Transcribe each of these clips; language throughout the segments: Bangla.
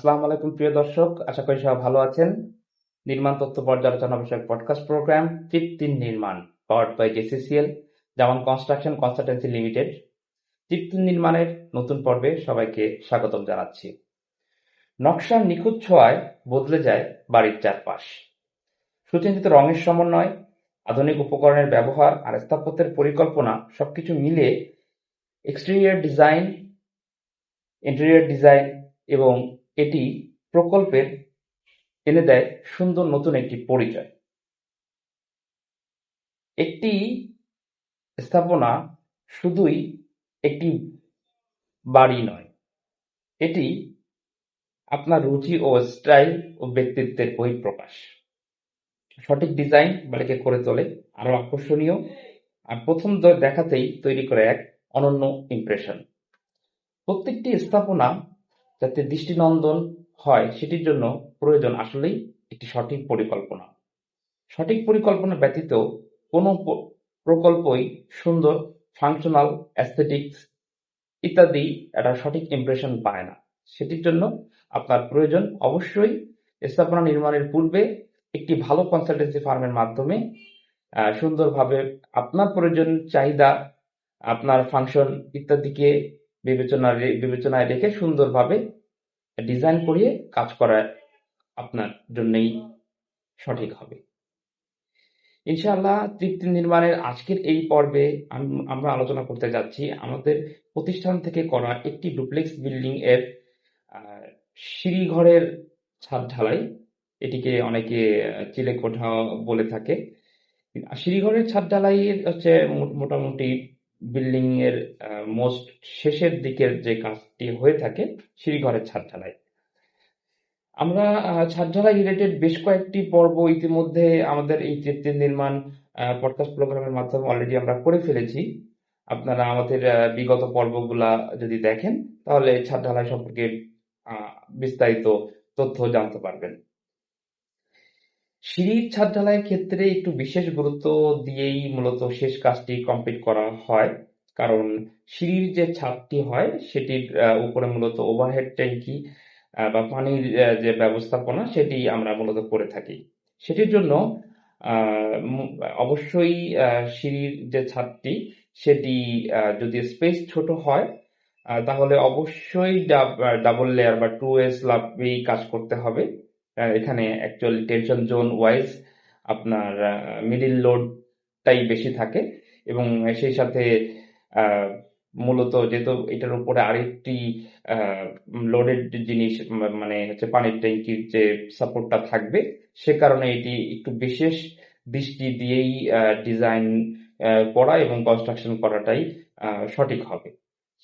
আসসালামু আলাইকুম প্রিয় দর্শক, আশা করি সবাই ভালো আছেন। নির্মাণ তথ্য পর্যালোচনা বিষয়ক পডকাস্ট প্রোগ্রাম তৃপ্তির নির্মাণ powered by JCCL Zaman construction consultancy limited তৃপ্তির নির্মাণের নতুন পর্বে সবাইকে স্বাগতম জানাচ্ছি। নকশার নিখুঁত ছোঁয়ায় বদলে যায় বাড়ির চারপাশ। সুচিন্তিত রঙের সমন্বয়, আধুনিক উপকরণের ব্যবহার আর স্থাপত্যের পরিকল্পনা সবকিছু মিলে এক্সটেরিয়র ডিজাইন, ইন্টেরিয়র ডিজাইন এবং এটি প্রকল্পের এনে দেয় সুন্দর নতুন একটি পরিচয়। একটি স্থাপনা শুধুই একটি বাড়ি নয়, এটি আপনার রুচি ও স্টাইল ও ব্যক্তিত্বের বহিঃপ্রকাশ। সঠিক ডিজাইন বাড়িকে করে তোলে আরো আকর্ষণীয়, আর প্রথম দেখাতেই তৈরি করে এক অনন্য ইমপ্রেশন। প্রত্যেকটি স্থাপনা যাতে দৃষ্টিনন্দন হয় সেটির জন্য প্রয়োজন আসলেই একটি সঠিক পরিকল্পনা। সঠিক পরিকল্পনা ব্যতীত কোনো প্রকল্পই সুন্দর, ফাংশনাল, অ্যাস্থেটিক্স ইত্যাদি একটা সঠিক ইমপ্রেশন পায় না। সেটির জন্য আপনার প্রয়োজন অবশ্যই স্থাপনা নির্মাণের পূর্বে একটি ভালো কনসালটেন্সি ফার্মের মাধ্যমে সুন্দরভাবে আপনার প্রয়োজন, চাহিদা, আপনার ফাংশন ইত্যাদিকে বিবেচনায় রেখে সুন্দরভাবে ডিজাইন করিয়ে কাজ করা আপনার জন্যই সঠিক হবে। ইনশাআল্লাহ তৃপ্তি নির্মাণের আজকের এই পর্বে আমরা আলোচনা করতে যাচ্ছি আমাদের প্রতিষ্ঠান থেকে করা একটি ডুপ্লেক্স বিল্ডিং এর সিঁড়িঘরের ছাদ ঢালাই। এটিকে অনেকে চিলেকোঠা বলে থাকে। সিঁড়িঘরের ছাদ ঢালাইয়ের হচ্ছে মোটামুটি বিল্ডিং এর মোস্ট শেষের দিকের যে কাজটি হয়ে থাকে সিঁড়িঘরের ছাদ ঢালাই। আমরা ছাদ ঢালাই রিলেটেড বেশ কয়েকটি পর্ব ইতিমধ্যে আমাদের এই তৃপ্তির নির্মাণ পডকাস্ট প্রোগ্রামের মাধ্যমে অলরেডি আমরা করে ফেলেছি। আপনারা আমাদের বিগত পর্বগুলা যদি দেখেন তাহলে ছাদ ঢালাই সম্পর্কে বিস্তারিত তথ্য জানতে পারবেন। সিঁড়ির ছাদ ঢালাইয়ের ক্ষেত্রে একটু বিশেষ গুরুত্ব দিয়েই মূলত শেষ কাজটি কমপ্লিট করা হয়, কারণ সিঁড়ির যে ছাদটি হয় সেটির উপরে মূলত ওভারহেড ট্যাঙ্কি বা পানির যে ব্যবস্থাপনা সেটি আমরা মূলত করে থাকি। সেটির জন্য অবশ্যই সিঁড়ির যে ছাদটি সেটি যদি স্পেস ছোট হয় তাহলে অবশ্যই ডাবল লেয়ার বা 2 স্ল্যাবেই কাজ করতে হবে। এখানে অ্যাকচুয়ালি টেনশন জোন ওয়াইজ আপনার মিডিল লোডটাই বেশি থাকে এবং সেই সাথে মূলত যেহেতু এটার উপরে আরেকটি লোডেড জিনিস মানে হচ্ছে পানির ট্যাঙ্কির যে সাপোর্টটা থাকবে, সে কারণে এটি একটু বিশেষ দৃষ্টি দিয়েই ডিজাইন করা এবং কনস্ট্রাকশন করাটাই সঠিক হবে।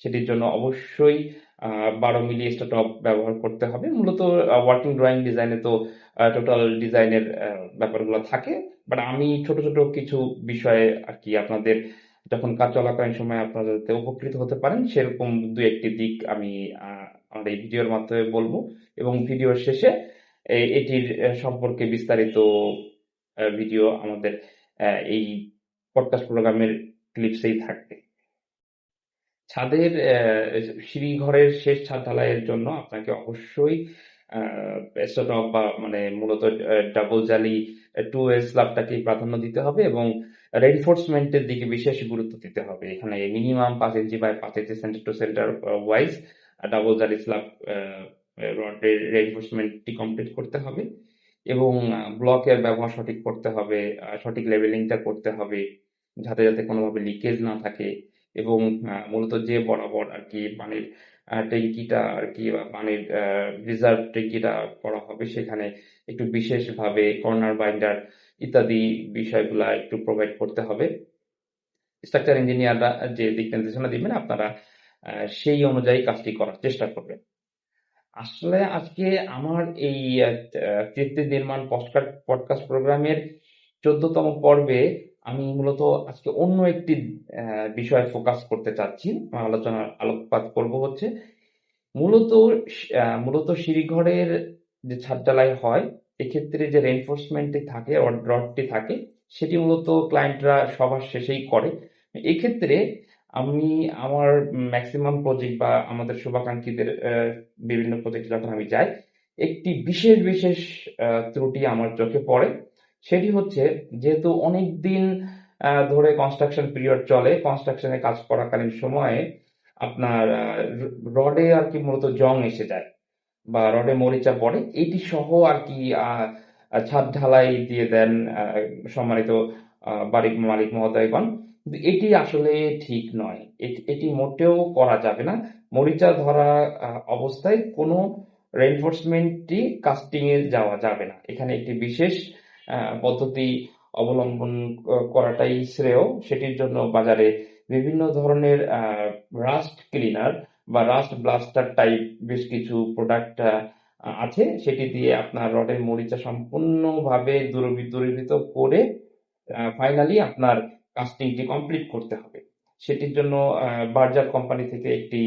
সেটির জন্য অবশ্যই 12 মিলি স্ট্যাটপ ব্যবহার করতে হবে। মূলত ওয়ার্কিং ড্রয়িং ডিজাইনে তো টোটাল ডিজাইনের ব্যাপারগুলো থাকে, বাট আমি ছোট ছোট কিছু বিষয়ে আর কি আপনাদের যখন কাজ চলাকালীন সময় আপনারা যাতে উপকৃত হতে পারেন সেরকম দু একটি দিক আমি আমার এই ভিডিওর মাধ্যমে বলবো, এবং ভিডিওর শেষে এটির সম্পর্কে বিস্তারিত ভিডিও আমাদের এই পডকাস্ট প্রোগ্রামের ক্লিপসেই থাকবে। ছাদের সিঁড়ি ঘরের শেষ ছাদ ঢালাইয়ের জন্য আপনাকে অবশ্যই স্টপ বা মানে মূলত ডাবল জালি 2 স্ল্যাবটাকেই প্রাধান্য দিতে হবে এবং রেইনফোর্সমেন্টের দিকে বিশেষ গুরুত্ব দিতে হবে। এখানে minimum 5 inch by 5 inch centre to centre wise double জালি স্ল্যাব রডের রেইনফোর্সমেন্টটি কমপ্লিট করতে হবে এবং ব্লকের ব্যবহার সঠিক করতে হবে, সঠিক লেভেলিংটা করতে হবে যাতে যাতে কোনোভাবে লিকেজ না থাকে এবং মূলত যে বরাবর আর কি পানির ট্যাঙ্কিটা আর কি বা পানির রিজার্ভ ট্যাঙ্কিটা করা হবে সেখানে একটু বিশেষভাবে কর্নার বাইন্ডার ইত্যাদি বিষয়গুলা একটু প্রোভাইড করতে হবে। স্ট্রাকচার ইঞ্জিনিয়াররা যে দিক নির্দেশনা দিবেন আপনারা সেই অনুযায়ী কাজটি করার চেষ্টা করবেন। আসলে আজকে আমার এই তৃপ্তি নির্মাণ পডকাস্ট প্রোগ্রামের 14তম পর্বে আমি মূলত আজকে অন্য একটি বিষয়ে ফোকাস করতে চাচ্ছি। আমার আলোচনার আলোকপাত করব হচ্ছে মূলত সিঁড়িঘরের যে ছাদ ঢালাই হয় এক্ষেত্রে যে রেইনফোর্সমেন্টটি থাকে, রডটি থাকে, সেটি মূলত ক্লায়েন্টরা সবার শেষেই করে। এক্ষেত্রে আমি আমার ম্যাক্সিমাম প্রজেক্ট বা আমাদের শুভাকাঙ্ক্ষীদের বিভিন্ন প্রজেক্ট যখন আমি যাই একটি বিশেষ বিশেষ ত্রুটি আমার চোখে পড়ে। সেটি হচ্ছে, যেহেতু অনেকদিন ধরে কনস্ট্রাকশন পিরিয়ড চলে, কনস্ট্রাকশনের কাজ করাকালীন সময়ে আপনার রডে আর কি মূলত জং এসে যায় বা রডে মরিচা পড়ে, এটি সহ আর কি ছাদ ঢালাই দিয়ে দেন সম্মানিত বাড়ির মালিক মহোদয়গণ। কিন্তু এটি আসলে ঠিক নয়, এটি মোটেও করা যাবে না। মরিচা ধরা অবস্থায় কোনো রেইনফোর্সমেন্টই কাস্টিং এ যাওয়া যাবে না। এখানে একটি বিশেষ পদ্ধতি অবলম্বন করাটাই শ্রেয়। সেটির জন্য বাজারে বিভিন্ন ধরনের রাস্ট ক্লিনার বা রাস্ট ব্লাস্টার টাইপ বেশ কিছু প্রোডাক্ট আছে, সেটি দিয়ে আপনার রডের মরিচা সম্পূর্ণভাবে দূরীভূত করে ফাইনালি আপনার কাস্টিংটি কমপ্লিট করতে হবে। সেটির জন্য বার্জার কোম্পানি থেকে একটি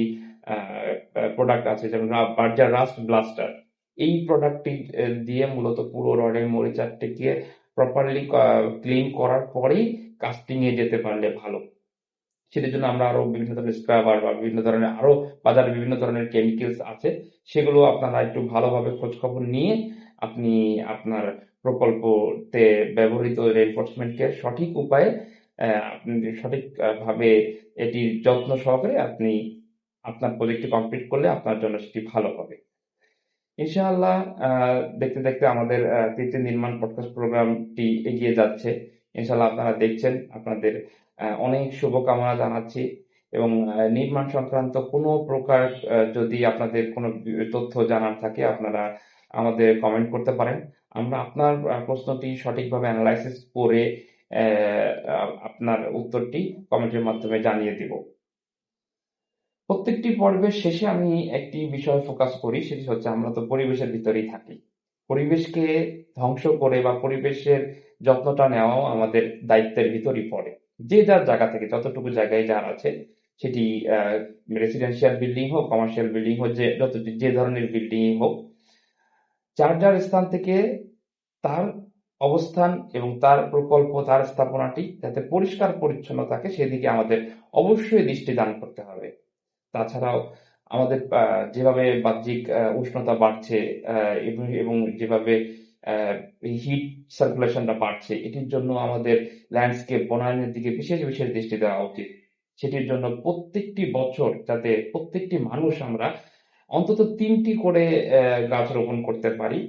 প্রোডাক্ট আছে, যেমন বার্জার রাস্ট ব্লাস্টার। এই প্রোডাক্টটি দিয়ে মূলত পুরো রডের মরিচাটিকে প্রপারলি ক্লিন করার পরেই কাস্টিং এ যেতে পারলে ভালো। সেটির জন্য আমরা আরো বিভিন্ন ধরনের স্ক্রাবার বা বিভিন্ন ধরনের আরো বাজারে বিভিন্ন ধরনের কেমিক্যালস আছে, সেগুলো আপনারা একটু ভালোভাবে খোঁজ খবর নিয়ে আপনি আপনার প্রকল্পতে ব্যবহৃত রেইনফোর্সমেন্টকে সঠিক উপায়ে আপনি সঠিক ভাবে এটির যত্ন সহকারে আপনি আপনার প্রজেক্টটি কমপ্লিট করলে আপনার জন্য সেটি ভালো হবে। ইনশাআল্লাহ দেখতে দেখতে আমাদের তৃতীয় নির্মাণ পডকাস্ট প্রোগ্রামটি এগিয়ে যাচ্ছে। ইনশাআল্লাহ আপনারা দেখছেন, আপনাদের অনেক শুভকামনা জানাচ্ছি। এবং নির্মাণ সংক্রান্ত কোনো প্রকার যদি আপনাদের কোনো তথ্য জানার থাকে, আপনারা আমাদের কমেন্ট করতে পারেন। আমরা আপনার প্রশ্নটি সঠিকভাবে অ্যানালাইসিস করে আপনার উত্তরটি কমেন্টের মাধ্যমে জানিয়ে দিব। প্রত্যেকটি পর্বের শেষে আমি একটি বিষয় ফোকাস করি, সেটি হচ্ছে আমরা তো পরিবেশের ভিতরেই থাকি। পরিবেশকে ধ্বংস করে বা পরিবেশের যত্নটা নেওয়াও আমাদের দায়িত্বের ভিতরই পড়ে। যে যার জায়গা থেকে যতটুকু জায়গায় যার আছে, সেটি রেসিডেন্সিয়াল বিল্ডিং হোক, কমার্শিয়াল বিল্ডিং হোক, যে ধরনের বিল্ডিং হোক, যার যার স্থান থেকে তার অবস্থান এবং তার প্রকল্প, তার স্থাপনাটি যাতে পরিষ্কার পরিচ্ছন্ন থাকে সেদিকে আমাদের অবশ্যই দৃষ্টি দান করতে হবে। তাছাড়াও আমাদের যেভাবে বাহ্যিক উষ্ণতা বাড়ছে এবং যেভাবে হিট সার্কুলেশনটা বাড়ছে, এটির জন্য আমাদের ল্যান্ডস্কেপ বনায়নের দিকে বিশেষ বিশেষ দৃষ্টি দেওয়া উচিত। সেটির জন্য প্রত্যেকটি বছর যাতে প্রত্যেকটি মানুষ আমরা অন্তত ৩টি করে গাছ রোপণ করতে পারি,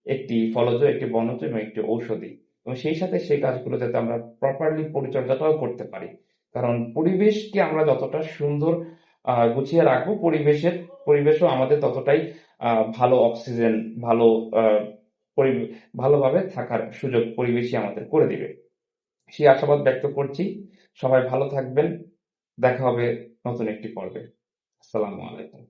একটি ফলজ, একটি বনজ এবং একটি ঔষধি। এবং সেই সাথে সেই গাছগুলো যাতে আমরা প্রপারলি পরিচর্যাটাও করতে পারি। কারণ পরিবেশকে আমরা যতটা সুন্দর গুছিয়ে রাখবো, পরিবেশও আমাদের ততটাই ভালো অক্সিজেন, ভালো ভালোভাবে থাকার সুযোগ পরিবেশই আমাদের করে দিবে। সেই আশাবাদ ব্যক্ত করছি। সবাই ভালো থাকবেন। দেখা হবে নতুন একটি পর্বে। আসসালামু আলাইকুম।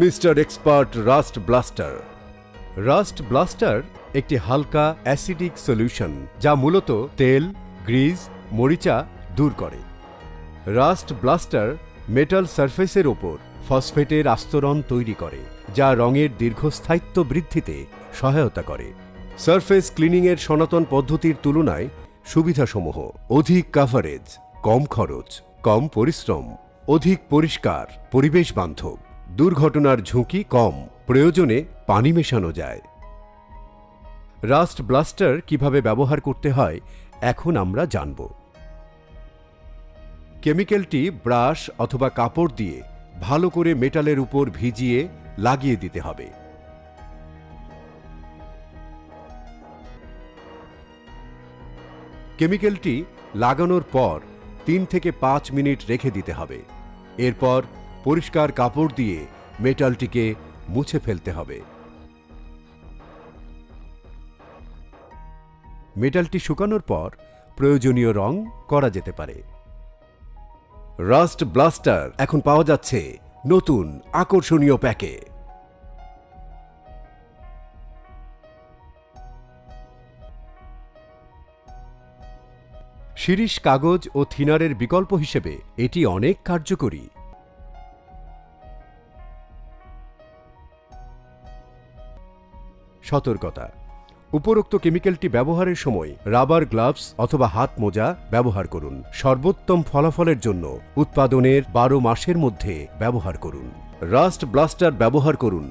Mister expert rust blaster. Rust blaster একটি হালকা অ্যাসিডিক সলিউশন যা মূলত তেল, গ্রিজ, মরিচা দূর করে। রাস্ট ব্লাস্টার মেটাল সারফেসের ওপর ফসফেটের আস্তরণ তৈরি করে যা রঙের দীর্ঘস্থায়িত্ব বৃদ্ধিতে সহায়তা করে। সারফেস ক্লিনিংয়ের সনাতন পদ্ধতির তুলনায় সুবিধাসমূহ: অধিক কাভারেজ, কম খরচ, কম পরিশ্রম, অধিক পরিষ্কার, পরিবেশ বান্ধব, দুর্ঘটনার ঝুঁকি কম, প্রয়োজনে পানি মেশানো যায়। রাস্ট ব্লাস্টার কিভাবে ব্যবহার করতে হয় এখন আমরা জানব। কেমিক্যালটি ব্রাশ অথবা কাপড় দিয়ে ভালো করে মেটালের উপর ভিজিয়ে লাগিয়ে দিতে হবে। কেমিক্যালটি লাগানোর পর 3 থেকে 5 মিনিট রেখে দিতে হবে। এরপর পরিষ্কার কাপড় দিয়ে মেটালটিকে মুছে ফেলতে হবে। মেটালটি শুকানোর পর প্রয়োজনীয় রং করা যেতে পারে। রাস্ট ব্লাস্টার এখন পাওয়া যাচ্ছে নতুন আকর্ষণীয় প্যাকে। শিরিষ কাগজ ও থিনারের বিকল্প হিসেবে এটি অনেক কার্যকরী। সতর্কতা: উপরোক্ত কেমিক্যালটি ব্যবহারের সময় রাবার গ্লাভস অথবা হাত মোজা ব্যবহার করুন। সর্বোত্তম ফলাফলের জন্য উৎপাদনের 12 মাসের মধ্যে ব্যবহার করুন। রাস্ট ব্লাস্টার ব্যবহার করুন।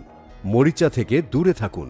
মরিচা থেকে দূরে থাকুন।